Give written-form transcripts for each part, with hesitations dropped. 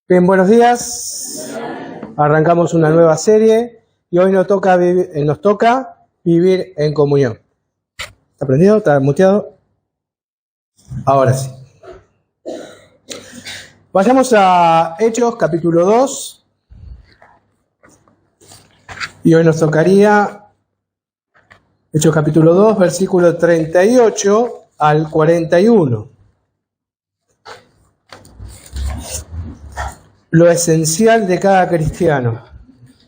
Bien, buenos días. Arrancamos una nueva serie y hoy nos toca vivir en comunión. ¿Está prendido? ¿Está muteado? Ahora sí. Vayamos a Hechos capítulo 2 y hoy nos tocaría Hechos capítulo 2, versículo 38 al 41. Lo esencial de cada cristiano,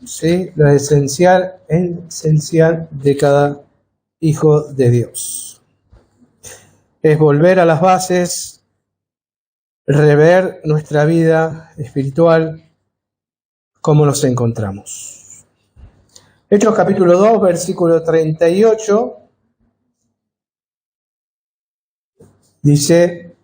¿sí? Lo esencial de cada hijo de Dios. Es volver a las bases, rever nuestra vida espiritual, cómo nos encontramos. Hechos capítulo 2, versículo 38, dice: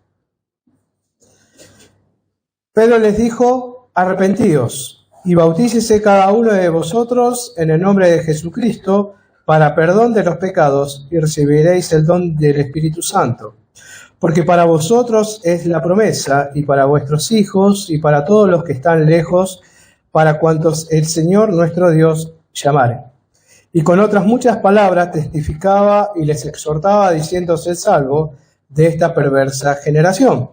Pedro les dijo: arrepentíos y bautícese cada uno de vosotros en el nombre de Jesucristo para perdón de los pecados y recibiréis el don del Espíritu Santo. Porque para vosotros es la promesa y para vuestros hijos y para todos los que están lejos, para cuantos el Señor nuestro Dios llamare. Y con otras muchas palabras testificaba y les exhortaba diciendo: sed salvos de esta perversa generación.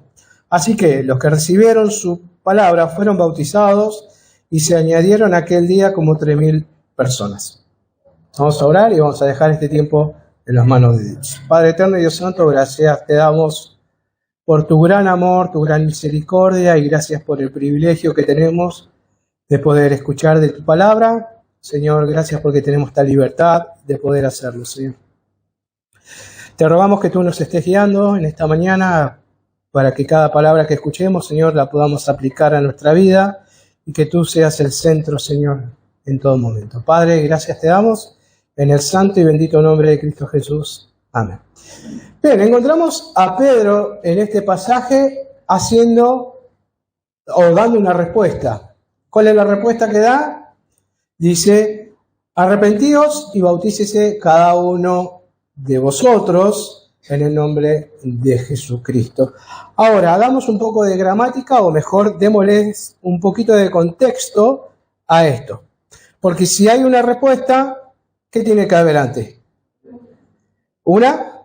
Así que los que recibieron su palabra fueron bautizados y se añadieron aquel día como 3.000 personas. Vamos a orar y vamos a dejar este tiempo en las manos de Dios. Padre eterno y Dios santo, gracias te damos por tu gran amor, tu gran misericordia y gracias por el privilegio que tenemos de poder escuchar de tu palabra. Señor, gracias porque tenemos esta libertad de poder hacerlo, Señor. Te rogamos que tú nos estés guiando en esta mañana para que cada palabra que escuchemos, Señor, la podamos aplicar a nuestra vida y que tú seas el centro, Señor, en todo momento. Padre, gracias te damos en el santo y bendito nombre de Cristo Jesús. Amén. Bien, encontramos a Pedro en este pasaje dando una respuesta. ¿Cuál es la respuesta que da? Dice: arrepentíos y bautícese cada uno de vosotros en el nombre de Jesucristo. Ahora, hagamos un poco de gramática, o mejor, démosles un poquito de contexto a esto. Porque si hay una respuesta, ¿qué tiene que haber antes? Una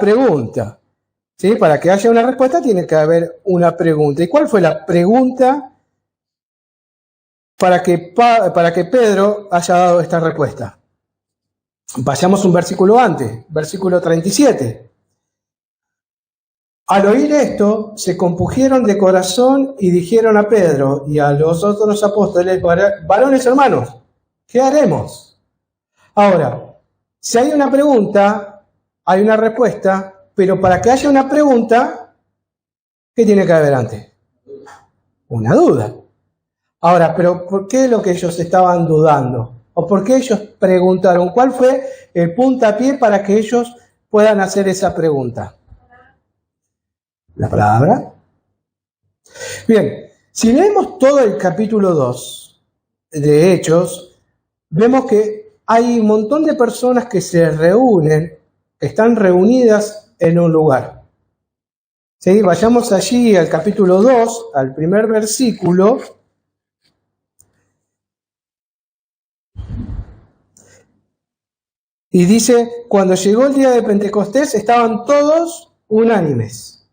pregunta. ¿Sí? Para que haya una respuesta tiene que haber una pregunta. ¿Y cuál fue la pregunta para que Pedro haya dado esta respuesta? Vayamos un versículo antes, versículo 37. Al oír esto, se compungieron de corazón y dijeron a Pedro y a los otros apóstoles: varones hermanos, ¿qué haremos? Ahora, si hay una pregunta, hay una respuesta, pero para que haya una pregunta, ¿qué tiene que haber antes? Una duda. Ahora, pero ¿por qué es lo que ellos estaban dudando? ¿O por qué ellos preguntaron? ¿Cuál fue el puntapié para que ellos puedan hacer esa pregunta? ¿La palabra? Bien, si leemos todo el capítulo 2 de Hechos, vemos que hay un montón de personas que se reúnen, que están reunidas en un lugar. ¿Sí? Vayamos allí al capítulo 2, al primer versículo. Y dice: cuando llegó el día de Pentecostés estaban todos unánimes,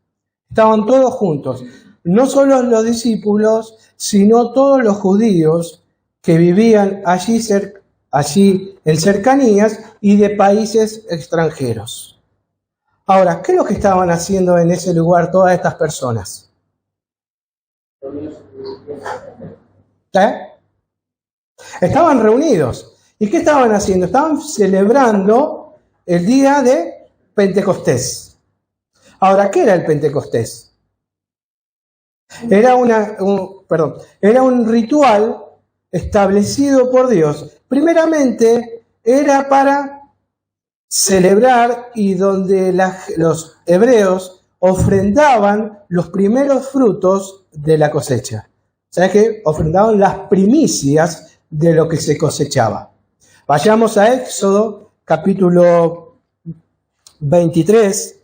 estaban todos juntos, no solo los discípulos, sino todos los judíos que vivían allí en cercanías y de países extranjeros. Ahora, ¿qué es lo que estaban haciendo en ese lugar todas estas personas? Estaban reunidos. ¿Y qué estaban haciendo? Estaban celebrando el día de Pentecostés. Ahora, ¿qué era el Pentecostés? Era un ritual establecido por Dios. Primeramente, era para celebrar y donde los hebreos ofrendaban los primeros frutos de la cosecha. O sea que ofrendaban las primicias de lo que se cosechaba. Vayamos a Éxodo, capítulo 23.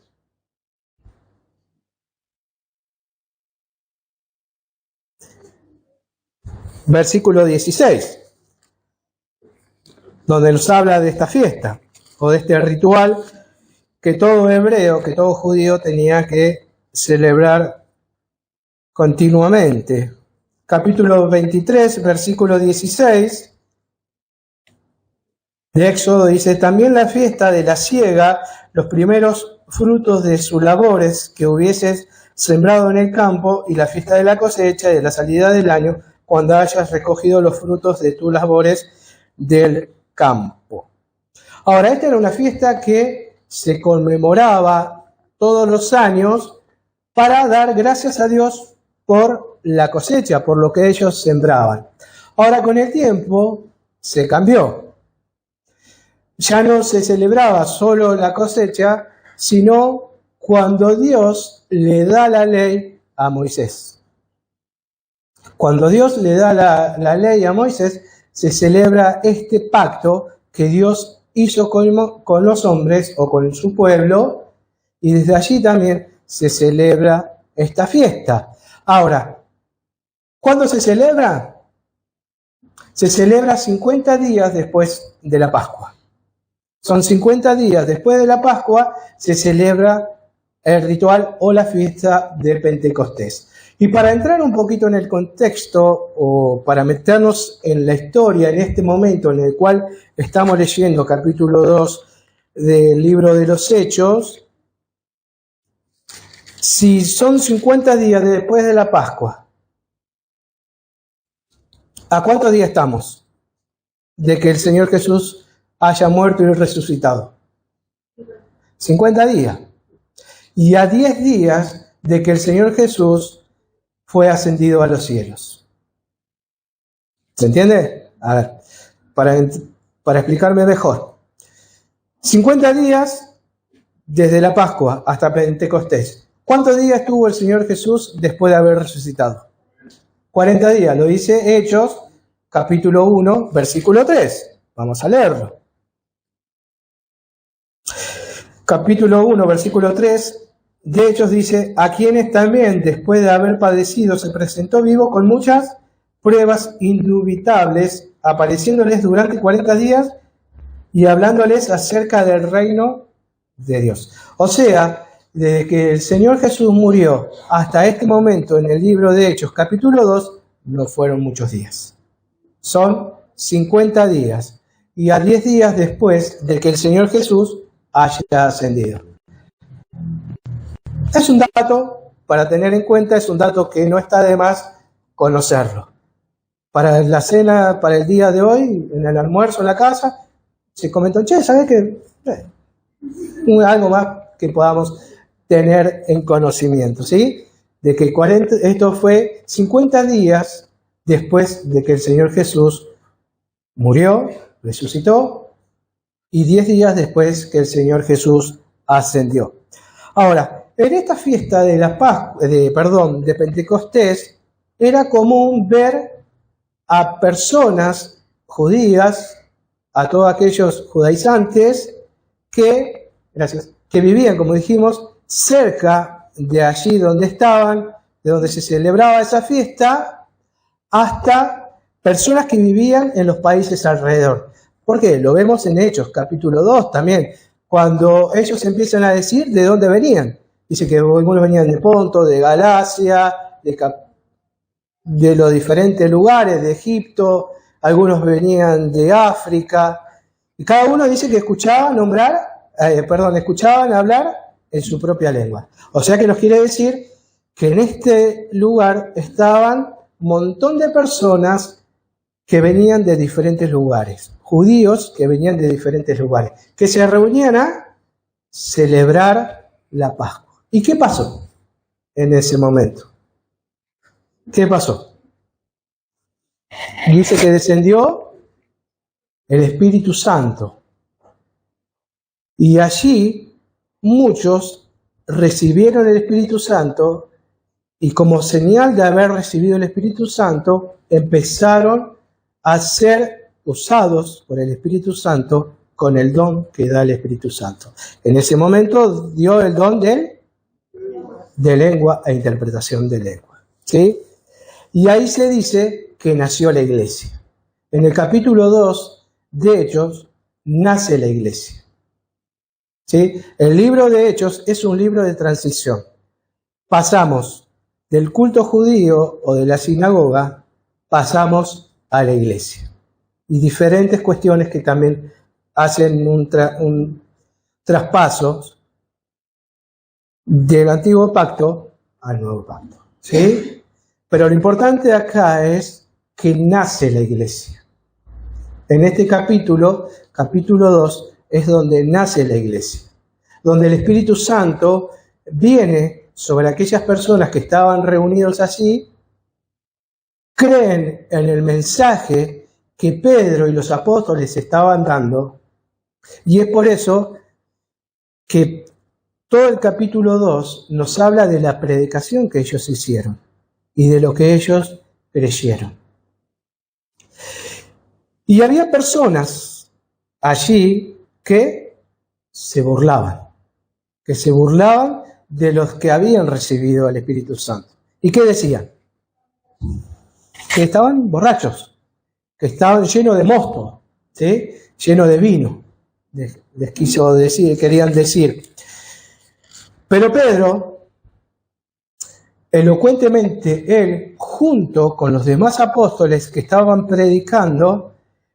versículo 16, donde nos habla de esta fiesta o de este ritual que todo hebreo, que todo judío tenía que celebrar continuamente. Capítulo 23, versículo 16 de Éxodo dice: también la fiesta de la siega, los primeros frutos de sus labores que hubieses sembrado en el campo, y la fiesta de la cosecha y de la salida del año, cuando hayas recogido los frutos de tus labores del campo. Ahora, esta era una fiesta que se conmemoraba todos los años para dar gracias a Dios por la cosecha, por lo que ellos sembraban. Ahora, con el tiempo se cambió. Ya no se celebraba solo la cosecha, sino cuando Dios le da la ley a Moisés. Cuando Dios le da la ley a Moisés, se celebra este pacto que Dios hizo con los hombres o con su pueblo, y desde allí también se celebra esta fiesta. Ahora, ¿cuándo se celebra? Se celebra 50 días después de la Pascua. Son 50 días después de la Pascua, se celebra el ritual o la fiesta de Pentecostés. Y para entrar un poquito en el contexto, o para meternos en la historia, en este momento en el cual estamos leyendo capítulo 2 del libro de los Hechos, si son 50 días después de la Pascua, ¿a cuántos días estamos de que el Señor Jesús haya muerto y resucitado? 50 días. Y a 10 días de que el Señor Jesús fue ascendido a los cielos. ¿Se entiende? A ver, para explicarme mejor. 50 días desde la Pascua hasta Pentecostés. ¿Cuántos días tuvo el Señor Jesús después de haber resucitado? 40 días. Lo dice Hechos, capítulo 1, versículo 3. Vamos a leerlo. Capítulo 1, versículo 3 de Hechos dice: a quienes también, después de haber padecido, se presentó vivo con muchas pruebas indubitables, apareciéndoles durante 40 días y hablándoles acerca del reino de Dios. O sea, desde que el Señor Jesús murió hasta este momento en el libro de Hechos, capítulo 2, no fueron muchos días. Son 50 días. Y a 10 días después de que el Señor Jesús haya ascendido. Es un dato para tener en cuenta, es un dato que no está de más conocerlo. Para la cena, para el día de hoy, en el almuerzo en la casa, se comentó: che, ¿sabes qué? Algo más que podamos tener en conocimiento, ¿sí? De que esto fue 50 días después de que el Señor Jesús murió, resucitó, y 10 días después que el Señor Jesús ascendió. Ahora, en esta fiesta de de Pentecostés, era común ver a personas judías, a todos aquellos judaizantes que vivían, como dijimos, cerca de allí donde estaban, de donde se celebraba esa fiesta, hasta personas que vivían en los países alrededor. ¿Por qué? Lo vemos en Hechos, capítulo 2 también, cuando ellos empiezan a decir de dónde venían. Dice que algunos venían de Ponto, de Galacia, de los diferentes lugares, de Egipto, algunos venían de África, y cada uno dice que escuchaban hablar en su propia lengua. O sea que nos quiere decir que en este lugar estaban un montón de personas que venían de diferentes lugares, judíos que venían de diferentes lugares, que se reunían a celebrar la Pascua. ¿Y qué pasó en ese momento? ¿Qué pasó? Dice que descendió el Espíritu Santo. Y allí muchos recibieron el Espíritu Santo, y como señal de haber recibido el Espíritu Santo, empezaron a ser usados por el Espíritu Santo con el don que da el Espíritu Santo. En ese momento dio el don de lengua e interpretación de lengua, ¿sí? Y ahí se dice que nació la iglesia. En el capítulo 2 de Hechos nace la iglesia. ¿Sí? El libro de Hechos es un libro de transición. Pasamos del culto judío o de la sinagoga, pasamos a la iglesia. Y diferentes cuestiones que también hacen un traspaso del antiguo pacto al nuevo pacto. ¿Sí? Pero lo importante acá es que nace la iglesia. En este capítulo 2, es donde nace la iglesia. Donde el Espíritu Santo viene sobre aquellas personas que estaban reunidos allí, creen en el mensaje que Pedro y los apóstoles estaban dando, y es por eso que todo el capítulo 2 nos habla de la predicación que ellos hicieron y de lo que ellos creyeron. Y había personas allí que se burlaban de los que habían recibido al Espíritu Santo. ¿Y qué decían? Que estaban borrachos, que estaban llenos de mosto, ¿sí? Llenos de vino, les querían decir. Pero Pedro, elocuentemente, él, junto con los demás apóstoles que estaban predicando,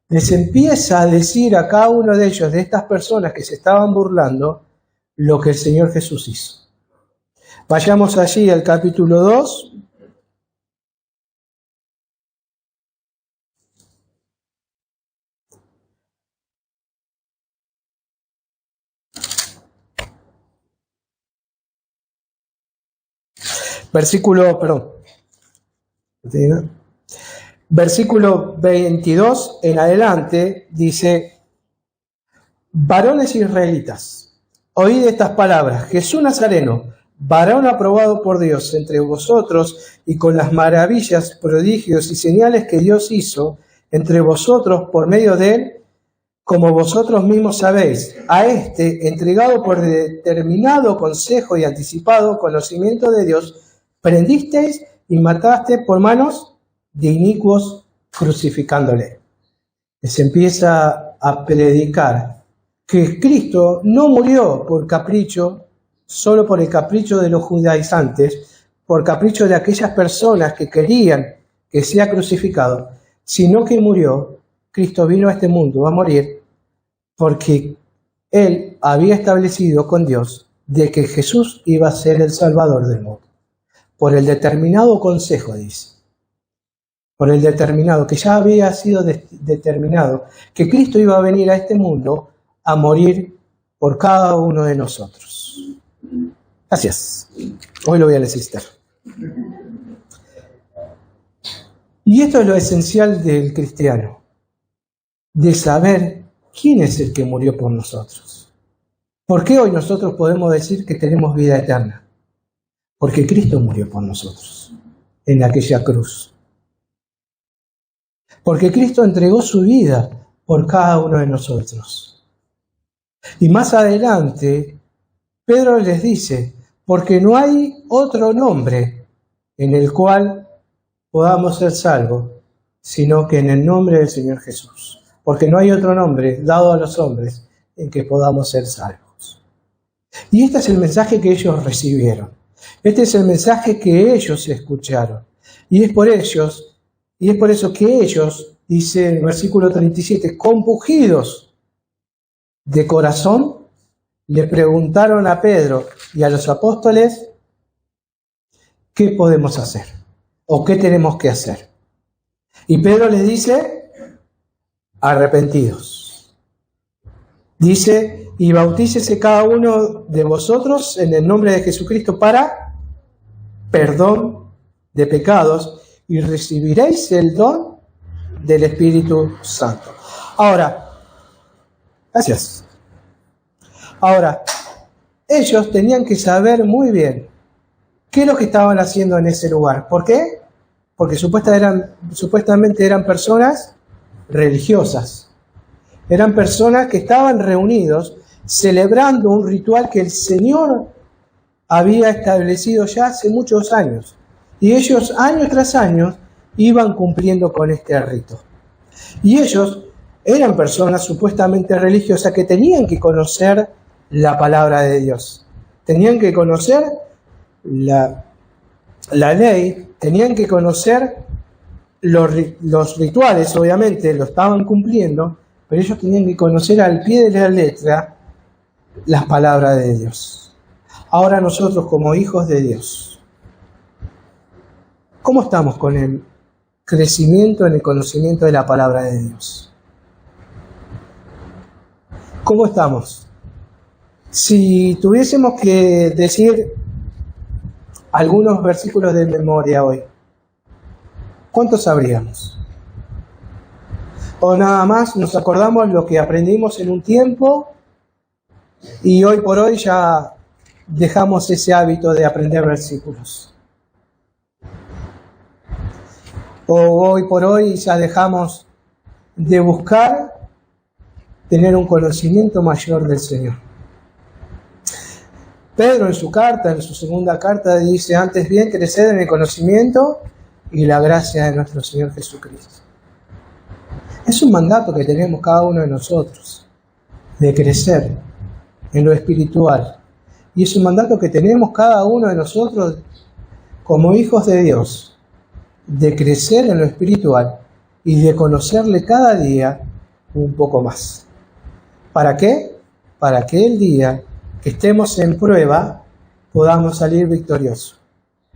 les empieza a decir a cada uno de ellos, de estas personas que se estaban burlando, lo que el Señor Jesús hizo. Vayamos allí al capítulo 2. Versículo 22 en adelante dice: varones israelitas, oíd estas palabras. Jesús Nazareno, varón aprobado por Dios entre vosotros, y con las maravillas, prodigios y señales que Dios hizo entre vosotros por medio de él, como vosotros mismos sabéis, a este, entregado por determinado consejo y anticipado conocimiento de Dios, prendisteis y mataste por manos de inicuos, crucificándole. Les empieza a predicar que Cristo no murió por capricho, solo por el capricho de los judaizantes, por capricho de aquellas personas que querían que sea crucificado, sino que murió. Cristo vino a este mundo a morir porque Él había establecido con Dios de que Jesús iba a ser el Salvador del mundo. Por el determinado consejo, dice. Por el determinado, que ya había sido determinado, que Cristo iba a venir a este mundo a morir por cada uno de nosotros. Gracias. Hoy lo voy a necesitar. Y esto es lo esencial del cristiano, de saber quién es el que murió por nosotros. ¿Por qué hoy nosotros podemos decir que tenemos vida eterna? Porque Cristo murió por nosotros en aquella cruz. Porque Cristo entregó su vida por cada uno de nosotros. Y más adelante, Pedro les dice, porque no hay otro nombre en el cual podamos ser salvos, sino que en el nombre del Señor Jesús. Porque no hay otro nombre dado a los hombres en que podamos ser salvos. Y este es el mensaje que ellos recibieron. Este es el mensaje que ellos escucharon. Y es por eso que ellos, dice en el versículo 37, compungidos de corazón, le preguntaron a Pedro y a los apóstoles, ¿qué podemos hacer? ¿O qué tenemos que hacer? Y Pedro les dice, arrepentidos. Dice, y bautícese cada uno de vosotros en el nombre de Jesucristo para perdón de pecados, y recibiréis el don del Espíritu Santo. Ahora, gracias. Ahora, ellos tenían que saber muy bien qué es lo que estaban haciendo en ese lugar. ¿Por qué? Porque supuestamente eran personas religiosas. Eran personas que estaban reunidos celebrando un ritual que el Señor había establecido ya hace muchos años. Y ellos, año tras año, iban cumpliendo con este rito. Y ellos eran personas supuestamente religiosas que tenían que conocer la palabra de Dios. Tenían que conocer la ley, tenían que conocer los rituales, obviamente, lo estaban cumpliendo, pero ellos tenían que conocer al pie de la letra las palabras de Dios. Ahora nosotros, como hijos de Dios, ¿cómo estamos con el crecimiento en el conocimiento de la palabra de Dios? ¿Cómo estamos? Si tuviésemos que decir algunos versículos de memoria hoy, ¿cuántos sabríamos? O nada más nos acordamos lo que aprendimos en un tiempo y hoy por hoy ya dejamos ese hábito de aprender versículos. O hoy por hoy ya dejamos de buscar tener un conocimiento mayor del Señor. Pedro en su carta, en su segunda carta, dice: antes bien, creced en el conocimiento y la gracia de nuestro Señor Jesucristo. Es un mandato que tenemos cada uno de nosotros, de crecer en lo espiritual. Y es un mandato que tenemos cada uno de nosotros como hijos de Dios, de crecer en lo espiritual y de conocerle cada día un poco más. ¿Para qué? Para que el día que estemos en prueba podamos salir victoriosos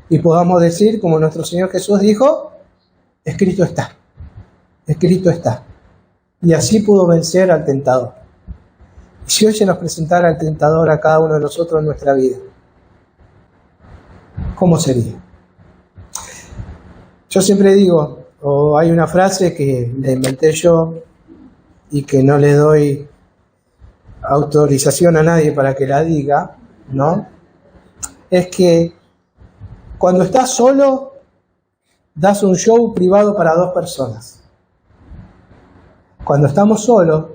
y podamos decir, como nuestro Señor Jesús dijo: escrito está, escrito está. Y así pudo vencer al tentador. Y si hoy se nos presentara el tentador a cada uno de nosotros en nuestra vida, ¿cómo sería? Yo siempre digo, o hay una frase que la inventé yo y que no le doy autorización a nadie para que la diga, ¿no? Es que cuando estás solo, das un show privado para 2 personas. Cuando estamos solos,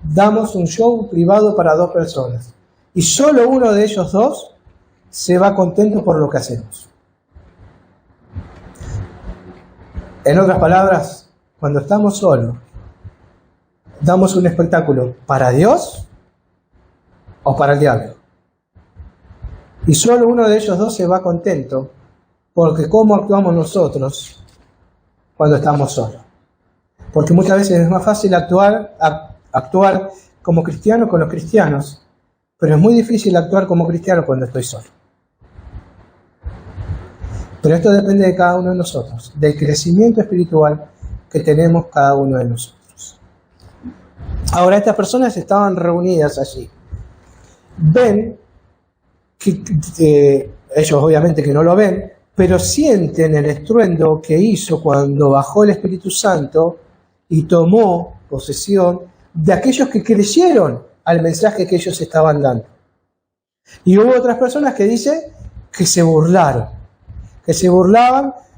damos un show privado para 2 personas. Y solo uno de ellos 2 se va contento por lo que hacemos. En otras palabras, cuando estamos solos, damos un espectáculo para Dios o para el diablo. Y solo uno de ellos 2 se va contento porque cómo actuamos nosotros cuando estamos solos. Porque muchas veces es más fácil actuar como cristiano con los cristianos, pero es muy difícil actuar como cristiano cuando estoy solo. Pero esto depende de cada uno de nosotros, del crecimiento espiritual que tenemos cada uno de nosotros. Ahora, estas personas estaban reunidas allí. Ven que ellos obviamente que no lo ven, pero sienten el estruendo que hizo cuando bajó el Espíritu Santo y tomó posesión de aquellos que creyeron al mensaje que ellos estaban dando. Y hubo otras personas que dicen que se burlaban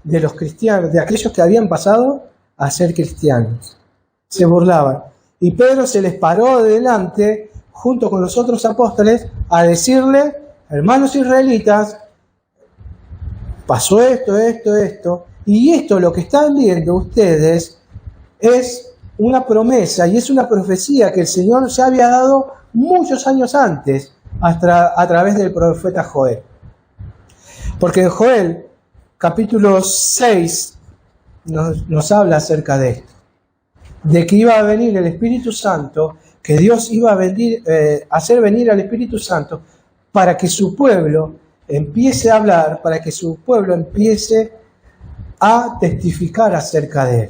de los cristianos, de aquellos que habían pasado a ser cristianos. Se burlaban. Y Pedro se les paró delante, junto con los otros apóstoles, a decirle: hermanos israelitas, pasó esto, y esto lo que están viendo ustedes es una promesa y es una profecía que el Señor ya había dado muchos años antes a través del profeta Joel. Porque en Joel, capítulo 6, nos habla acerca de esto, de que iba a venir el Espíritu Santo, que Dios iba a hacer venir al Espíritu Santo para que su pueblo empiece a hablar, para que su pueblo empiece a testificar acerca de él.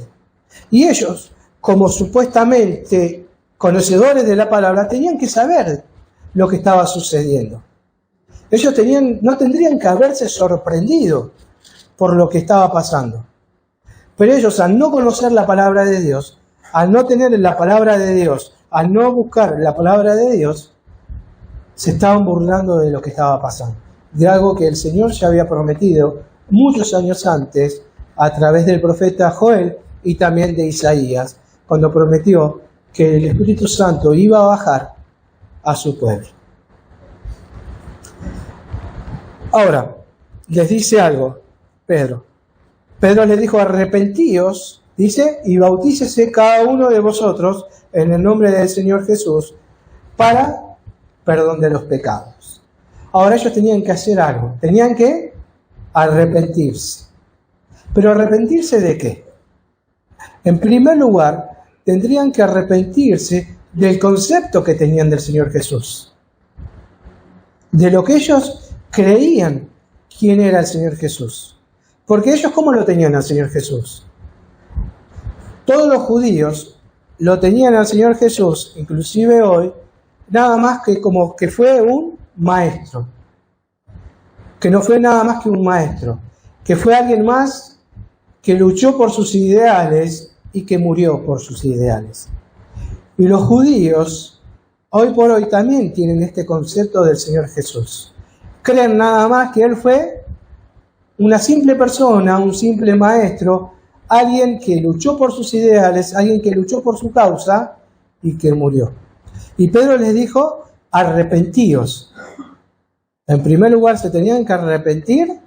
Y ellos, como supuestamente conocedores de la palabra, tenían que saber lo que estaba sucediendo. Ellos no tendrían que haberse sorprendido por lo que estaba pasando. Pero ellos, al no conocer la palabra de Dios, al no tener la palabra de Dios, al no buscar la palabra de Dios, se estaban burlando de lo que estaba pasando, de algo que el Señor ya había prometido muchos años antes a través del profeta Joel y también de Isaías, cuando prometió que el Espíritu Santo iba a bajar a su pueblo. Ahora, les dice algo Pedro: Pedro les dijo, arrepentíos, dice, y bautícese cada uno de vosotros en el nombre del Señor Jesús para perdón de los pecados. Ahora ellos tenían que hacer algo, tenían que arrepentirse. ¿Pero arrepentirse de qué? En primer lugar, tendrían que arrepentirse del concepto que tenían del Señor Jesús, de lo que ellos creían quién era el Señor Jesús. Porque ellos, ¿cómo lo tenían al Señor Jesús? Todos los judíos lo tenían al Señor Jesús, inclusive hoy, nada más que como que fue un maestro. Que no fue nada más que un maestro. Que fue alguien más que luchó por sus ideales y que murió por sus ideales. Y los judíos, hoy por hoy, también tienen este concepto del Señor Jesús. Creen nada más que Él fue una simple persona, un simple maestro, alguien que luchó por sus ideales, alguien que luchó por su causa y que murió. Y Pedro les dijo, arrepentíos. En primer lugar, se tenían que arrepentir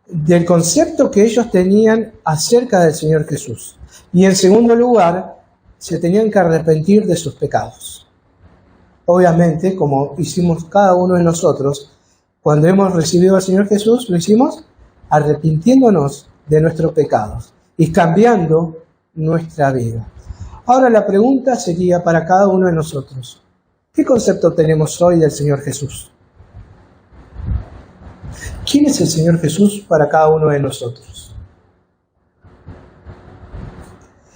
del concepto que ellos tenían acerca del Señor Jesús. Y en segundo lugar, se tenían que arrepentir de sus pecados. Obviamente, como hicimos cada uno de nosotros, cuando hemos recibido al Señor Jesús, lo hicimos arrepintiéndonos de nuestros pecados y cambiando nuestra vida. Ahora la pregunta sería para cada uno de nosotros, ¿qué concepto tenemos hoy del Señor Jesús? ¿Quién es el Señor Jesús para cada uno de nosotros?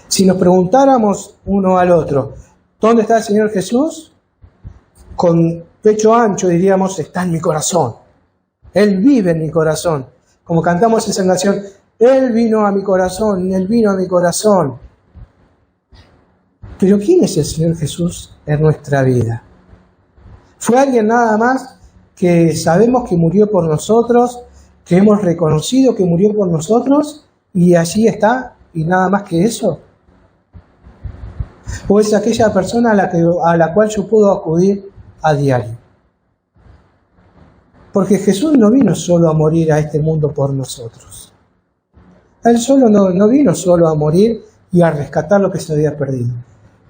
Si nos preguntáramos uno al otro, ¿dónde está el Señor Jesús? Con pecho ancho diríamos, está en mi corazón. Él vive en mi corazón. Como cantamos esa canción, Él vino a mi corazón, Él vino a mi corazón. Pero ¿quién es el Señor Jesús en nuestra vida? ¿Fue alguien nada más que sabemos que murió por nosotros, que hemos reconocido que murió por nosotros y allí está y nada más que eso? ¿O es aquella persona a la cual yo puedo acudir a diario? Porque Jesús no vino solo a morir a este mundo por nosotros. Él solo no vino solo a morir y a rescatar lo que se había perdido.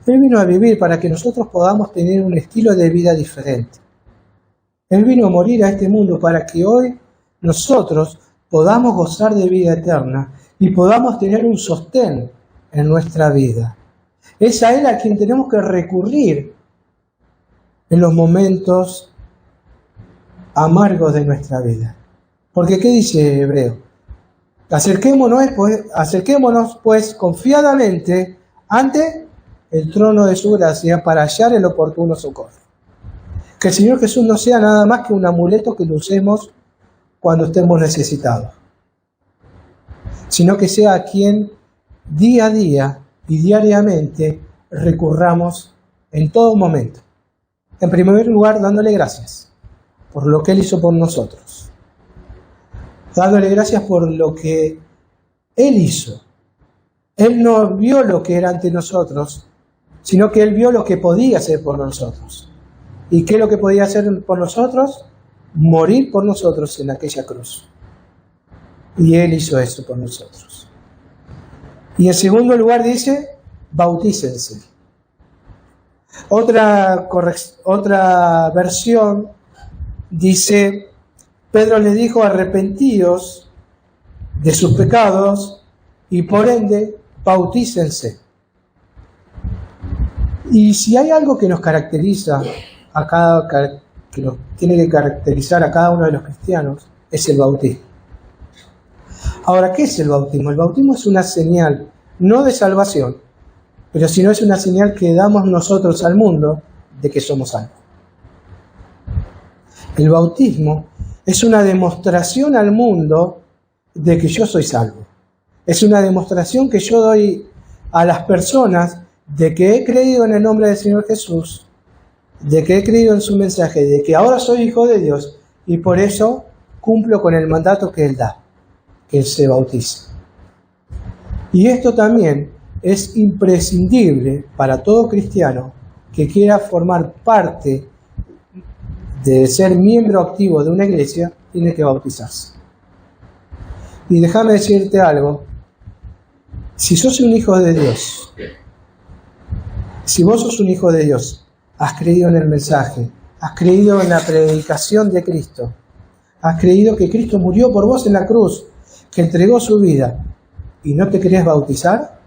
Él vino a vivir para que nosotros podamos tener un estilo de vida diferente. Él vino a morir a este mundo para que hoy nosotros podamos gozar de vida eterna y podamos tener un sostén en nuestra vida. Es a Él a quien tenemos que recurrir en los momentos amargos de nuestra vida. Porque ¿qué dice Hebreo? Acerquémonos pues confiadamente ante el trono de su gracia para hallar el oportuno socorro. Que el Señor Jesús no sea nada más que un amuleto que lo usemos cuando estemos necesitados, sino que sea a quien día a día y diariamente recurramos en todo momento. En primer lugar, dándole gracias por lo que Él hizo por nosotros. Dándole gracias por lo que Él hizo. Él no vio lo que era ante nosotros, sino que Él vio lo que podía hacer por nosotros. ¿Y qué es lo que podía hacer por nosotros? Morir por nosotros en aquella cruz. Y Él hizo eso por nosotros. Y en segundo lugar dice, bautícense. Otra versión dice, Pedro les dijo, arrepentíos de sus pecados y por ende, bautícense. Y si hay algo que nos caracteriza que nos tiene que caracterizar a cada uno de los cristianos, es el bautismo. Ahora, ¿qué es el bautismo? El bautismo es una señal, no de salvación, pero sino es una señal que damos nosotros al mundo de que somos salvos. El bautismo es una demostración al mundo de que yo soy salvo. Es una demostración que yo doy a las personas de que he creído en el nombre del Señor Jesús, de que he creído en su mensaje, de que ahora soy hijo de Dios y por eso cumplo con el mandato que Él da, que Él se bautice. Y esto también es imprescindible para todo cristiano que quiera formar parte de ser miembro activo de una iglesia, tiene que bautizarse. Y déjame decirte algo, Si sos un hijo de Dios, si vos sos un hijo de Dios, has creído en el mensaje, has creído en la predicación de Cristo, has creído que Cristo murió por vos en la cruz, que entregó su vida, y no te querés bautizar,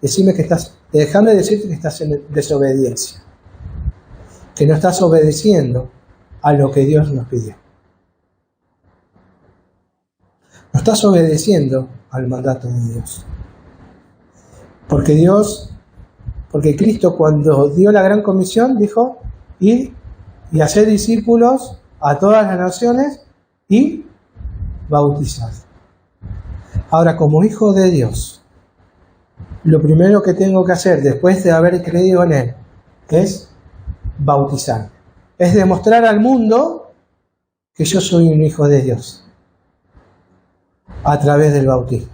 déjame decirte que estás en desobediencia, que no estás obedeciendo a lo que Dios nos pidió. No estás obedeciendo al mandato de Dios. Porque Cristo, cuando dio la gran comisión, dijo: id y haced discípulos a todas las naciones y bautizad. Ahora, como hijo de Dios, lo primero que tengo que hacer después de haber creído en Él es bautizar. Es demostrar al mundo que yo soy un hijo de Dios a través del bautismo,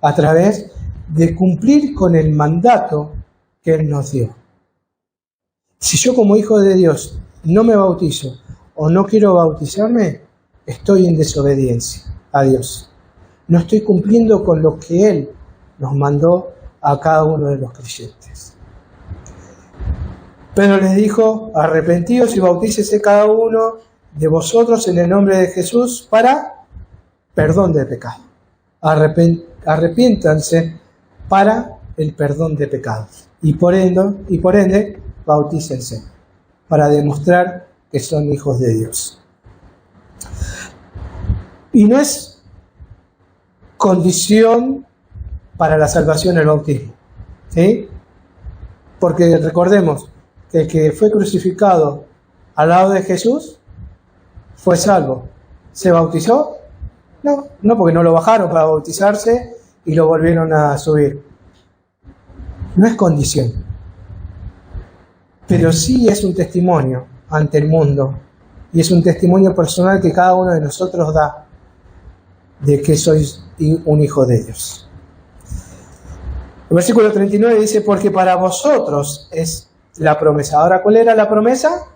a través de cumplir con el mandato que Él nos dio. Si yo como hijo de Dios no me bautizo o no quiero bautizarme, estoy en desobediencia a Dios. No estoy cumpliendo con lo que Él nos mandó a cada uno de los creyentes. Pedro les dijo: arrepentíos y bautícese cada uno de vosotros en el nombre de Jesús para perdón de pecado. Arrepiéntanse para el perdón de pecados. Y por ende, bautícense para demostrar que son hijos de Dios. Y no es condición para la salvación el bautismo, ¿sí? Porque recordemos que el que fue crucificado al lado de Jesús fue salvo. ¿Se bautizó? No, porque no lo bajaron para bautizarse y lo volvieron a subir. No es condición, pero sí es un testimonio ante el mundo, y es un testimonio personal que cada uno de nosotros da de que sois un hijo de Dios. El versículo 39 dice: porque para vosotros es la promesa. Ahora, ¿cuál era la promesa?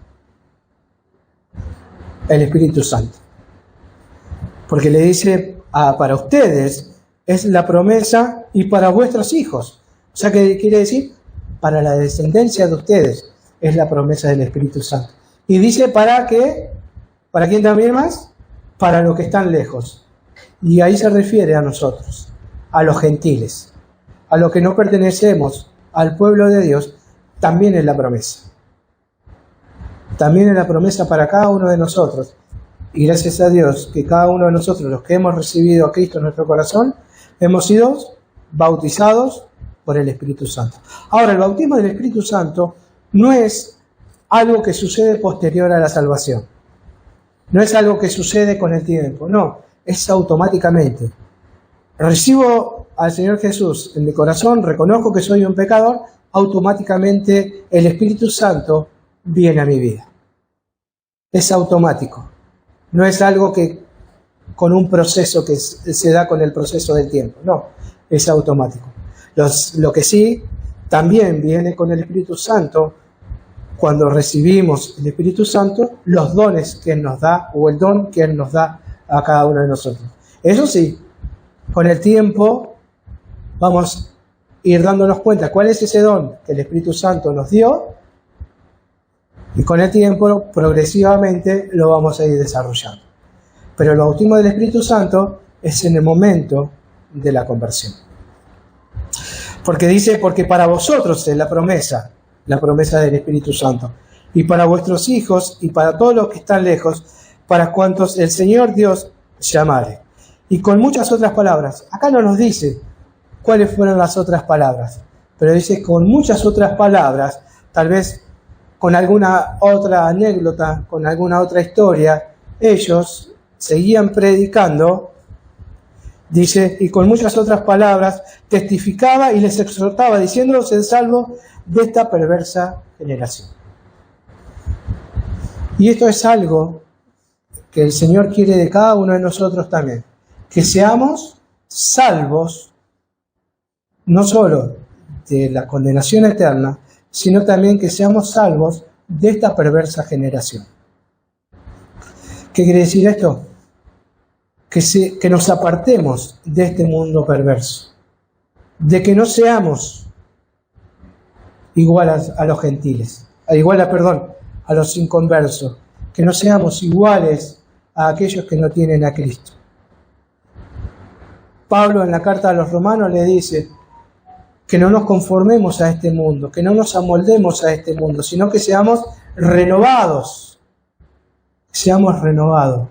El Espíritu Santo. Porque le dice: para ustedes es la promesa y para vuestros hijos. O sea, que quiere decir, para la descendencia de ustedes es la promesa del Espíritu Santo. Y dice: ¿para qué? ¿Para quién también más? Para los que están lejos. Y ahí se refiere a nosotros, a los gentiles, a los que no pertenecemos al pueblo de Dios. También es la promesa. También es la promesa para cada uno de nosotros. Y gracias a Dios que cada uno de nosotros, los que hemos recibido a Cristo en nuestro corazón, hemos sido bautizados por el Espíritu Santo. Ahora, el bautismo del Espíritu Santo no es algo que sucede posterior a la salvación. No es algo que sucede con el tiempo. No, es automáticamente. Recibo al Señor Jesús en mi corazón, reconozco que soy un pecador, automáticamente el Espíritu Santo viene a mi vida. Es automático. No es algo que con un proceso que se da con el proceso del tiempo. No, es automático. Lo que sí también viene con el Espíritu Santo, cuando recibimos el Espíritu Santo, los dones que Él nos da, o el don que Él nos da a cada uno de nosotros. Eso sí, con el tiempo vamos a ir dándonos cuenta cuál es ese don que el Espíritu Santo nos dio, y con el tiempo, progresivamente, lo vamos a ir desarrollando. Pero el bautismo del Espíritu Santo es en el momento de la conversión. Porque dice: porque para vosotros es la promesa del Espíritu Santo, y para vuestros hijos, y para todos los que están lejos, para cuantos el Señor Dios llamare. Y con muchas otras palabras. Acá no nos dice cuáles fueron las otras palabras, pero dice con muchas otras palabras, tal vez con alguna otra anécdota, con alguna otra historia. Ellos seguían predicando, dice, y con muchas otras palabras testificaba y les exhortaba, diciéndolos en salvo de esta perversa generación. Y esto es algo que el Señor quiere de cada uno de nosotros también, que seamos salvos no solo de la condenación eterna, sino también que seamos salvos de esta perversa generación. ¿Qué quiere decir esto? Que nos apartemos de este mundo perverso. de que no seamos iguales a los gentiles, a los inconversos, que no seamos iguales a aquellos que no tienen a Cristo. Pablo en la carta a los romanos le dice que no nos conformemos a este mundo, que no nos amoldemos a este mundo, sino que seamos renovados. Seamos renovados.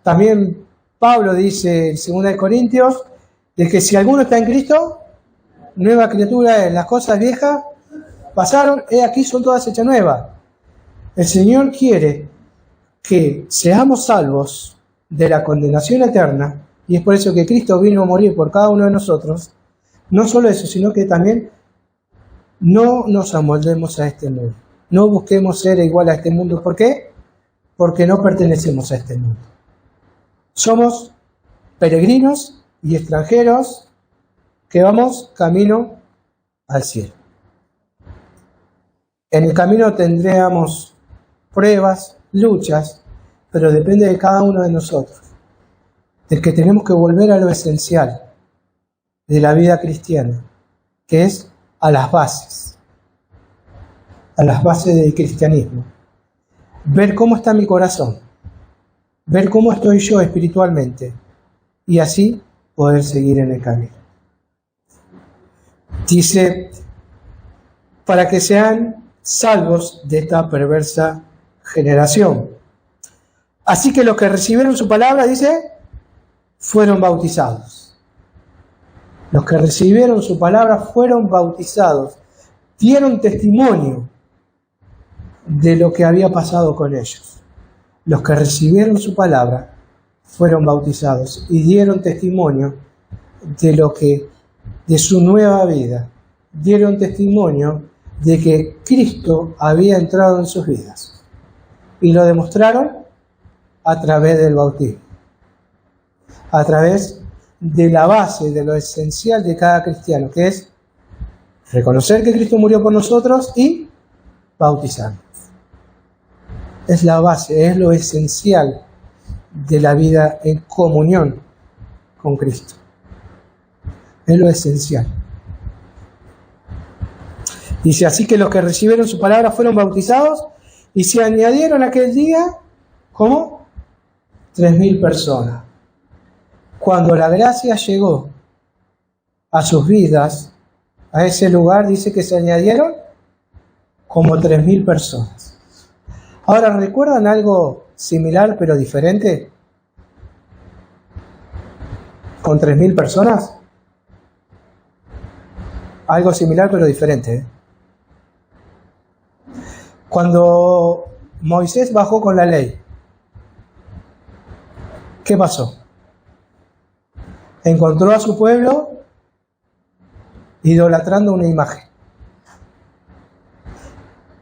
También Pablo dice en 2 Corintios de que si alguno está en Cristo, nueva criatura es, las cosas viejas pasaron, aquí son todas hechas nuevas. El Señor quiere que seamos salvos de la condenación eterna, y es por eso que Cristo vino a morir por cada uno de nosotros. No solo eso, sino que también no nos amoldemos a este mundo. No busquemos ser igual a este mundo. ¿Por qué? Porque no pertenecemos a este mundo. Somos peregrinos y extranjeros que vamos camino al cielo. En el camino tendremos pruebas, luchas, pero depende de cada uno de nosotros, del que tenemos que volver a lo esencial de la vida cristiana, que es a las bases del cristianismo. Ver cómo está mi corazón, ver cómo estoy yo espiritualmente, y así poder seguir en el camino. Dice, para que sean salvos de esta perversa generación. Así que los que recibieron su palabra, dice, fueron bautizados. Los que recibieron su palabra fueron bautizados, dieron testimonio de lo que había pasado con ellos. Los que recibieron su palabra fueron bautizados y dieron testimonio de su nueva vida. Dieron testimonio de que Cristo había entrado en sus vidas. Y lo demostraron a través del bautismo, a través de la base, de lo esencial de cada cristiano, que es reconocer que Cristo murió por nosotros y bautizarnos. Es la base, es lo esencial de la vida en comunión con Cristo. Es lo esencial. Dice, así que los que recibieron su palabra fueron bautizados y se añadieron aquel día, ¿cómo? 3.000 personas. Cuando la gracia llegó a sus vidas, a ese lugar, dice que se añadieron como 3.000 personas. Ahora, ¿recuerdan algo similar pero diferente? ¿Con 3.000 personas? Algo similar pero diferente, ¿eh? Cuando Moisés bajó con la ley, ¿qué pasó? Encontró a su pueblo idolatrando una imagen.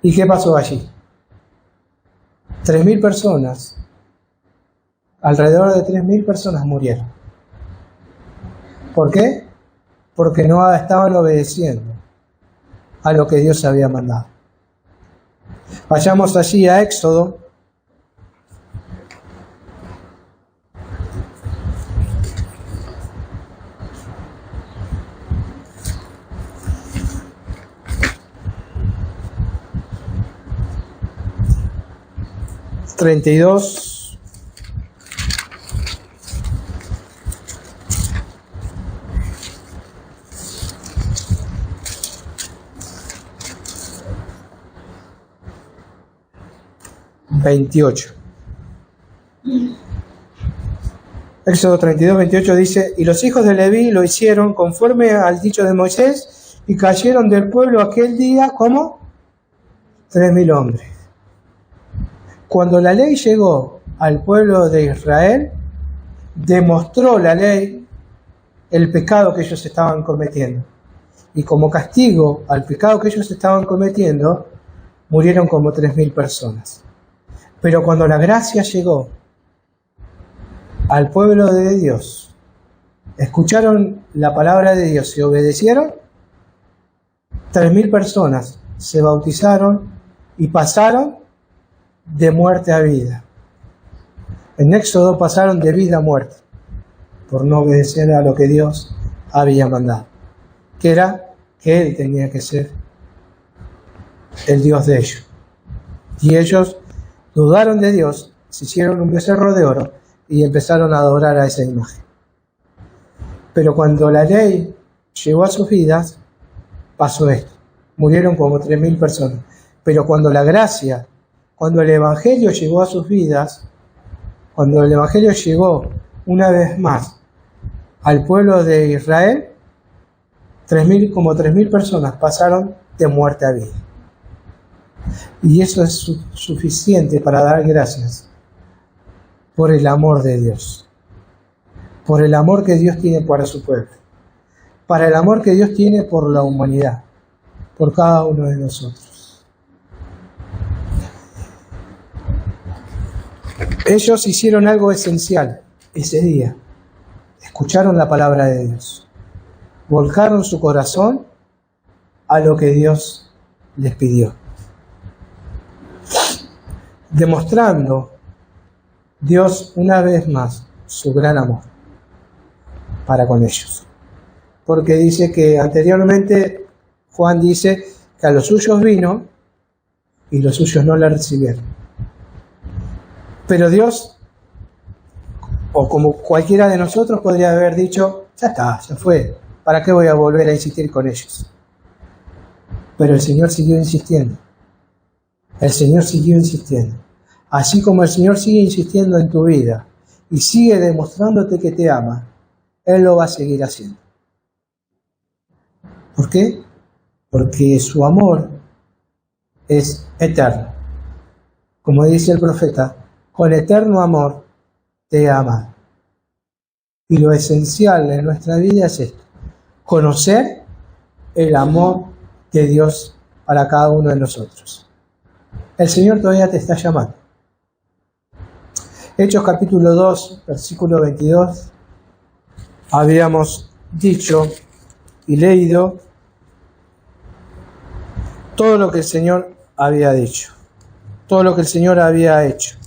¿Y qué pasó allí? 3.000 personas, alrededor de 3.000 personas murieron. ¿Por qué? Porque no estaban obedeciendo a lo que Dios había mandado. Vayamos allí a Éxodo. (32) (28). Éxodo 32, 28 dice: y los hijos de Leví lo hicieron conforme al dicho de Moisés, y cayeron del pueblo aquel día, ¿cómo? 3.000 hombres. Cuando la ley llegó al pueblo de Israel, demostró la ley el pecado que ellos estaban cometiendo. Y como castigo al pecado que ellos estaban cometiendo, murieron como 3.000 personas. Pero cuando la gracia llegó al pueblo de Dios, escucharon la palabra de Dios y obedecieron, 3.000 personas se bautizaron y pasaron de muerte a vida. En Éxodo pasaron de vida a muerte por no obedecer a lo que Dios había mandado. que era que Él tenía que ser el Dios de ellos. Y ellos dudaron de Dios, se hicieron un becerro de oro y empezaron a adorar a esa imagen. Pero cuando la ley llegó a sus vidas, pasó esto. Murieron como 3.000 personas. Pero cuando la gracia, cuando el Evangelio llegó a sus vidas, cuando el Evangelio llegó una vez más al pueblo de Israel, como 3.000 personas pasaron de muerte a vida. Y eso es suficiente para dar gracias por el amor de Dios, por el amor que Dios tiene para su pueblo, para el amor que Dios tiene por la humanidad, por cada uno de nosotros. Ellos hicieron algo esencial ese día. Escucharon la palabra de Dios. Volcaron su corazón a lo que Dios les pidió. Demostrando Dios una vez más su gran amor para con ellos. Porque dice que anteriormente Juan dice que a los suyos vino y los suyos no le recibieron. Pero Dios, o como cualquiera de nosotros, podría haber dicho, ya está, ya fue, ¿para qué voy a volver a insistir con ellos? Pero el Señor siguió insistiendo. El Señor siguió insistiendo. Así como el Señor sigue insistiendo en tu vida y sigue demostrándote que te ama, Él lo va a seguir haciendo. ¿Por qué? Porque su amor es eterno. Como dice el profeta, con eterno amor te he amado. Y lo esencial en nuestra vida es esto: conocer el amor de Dios para cada uno de nosotros. El Señor todavía te está llamando. Hechos capítulo 2, versículo 22, habíamos dicho y leído todo lo que el Señor había dicho, todo lo que el Señor había hecho.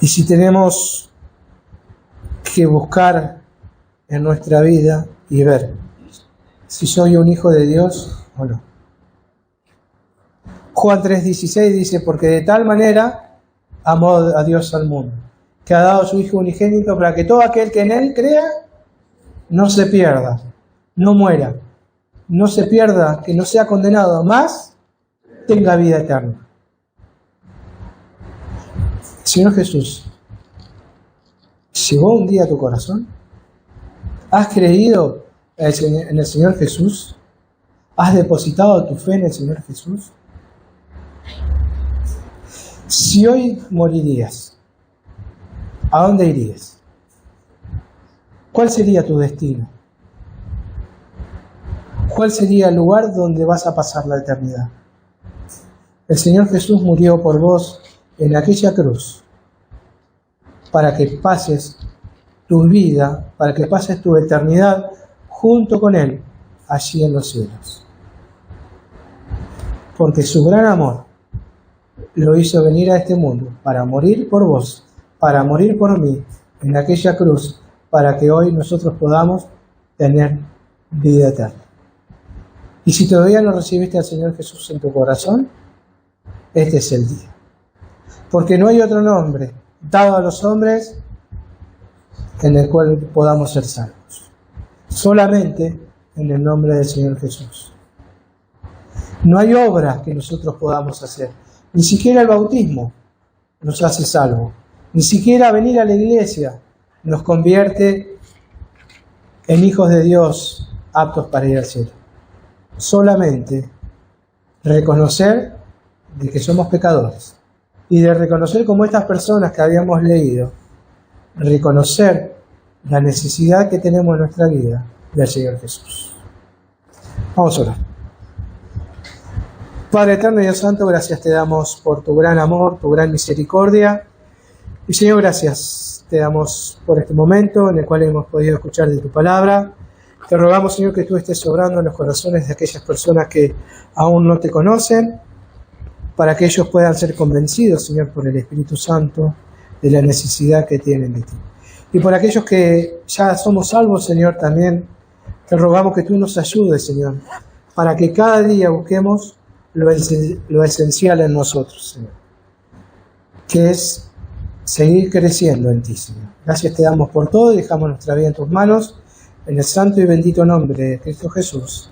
Y si tenemos que buscar en nuestra vida y ver si soy un hijo de Dios o no. Juan 3:16 dice, porque de tal manera amó a Dios al mundo, que ha dado a su Hijo unigénito para que todo aquel que en Él crea no se pierda, no muera, no se pierda, que no sea condenado, más tenga vida eterna. Señor Jesús, ¿llegó un día a tu corazón? ¿Has creído en el Señor Jesús? ¿Has depositado tu fe en el Señor Jesús? Si hoy morirías, ¿a dónde irías? ¿Cuál sería tu destino? ¿Cuál sería el lugar donde vas a pasar la eternidad? El Señor Jesús murió por vos en aquella cruz para que pases tu vida, para que pases tu eternidad junto con Él allí en los cielos. Porque su gran amor lo hizo venir a este mundo para morir por vos, para morir por mí en aquella cruz, para que hoy nosotros podamos tener vida eterna. Y si todavía no recibiste al Señor Jesús en tu corazón, este es el día. Porque no hay otro nombre dado a los hombres en el cual podamos ser salvos. Solamente en el nombre del Señor Jesús. No hay obras que nosotros podamos hacer. Ni siquiera el bautismo nos hace salvos. Ni siquiera venir a la iglesia nos convierte en hijos de Dios aptos para ir al cielo. Solamente reconocer de que somos pecadores y de reconocer, como estas personas que habíamos leído, reconocer la necesidad que tenemos en nuestra vida del Señor Jesús. Vamos a orar. Padre eterno y Dios santo, gracias te damos por tu gran amor, tu gran misericordia. Y Señor, gracias te damos por este momento en el cual hemos podido escuchar de tu palabra. Te rogamos, Señor, que tú estés obrando en los corazones de aquellas personas que aún no te conocen, para que ellos puedan ser convencidos, Señor, por el Espíritu Santo, de la necesidad que tienen de ti. Y por aquellos que ya somos salvos, Señor, también te rogamos que tú nos ayudes, Señor, para que cada día busquemos lo esencial en nosotros, Señor, que es seguir creciendo en ti, Señor. Gracias te damos por todo y dejamos nuestra vida en tus manos, en el santo y bendito nombre de Cristo Jesús.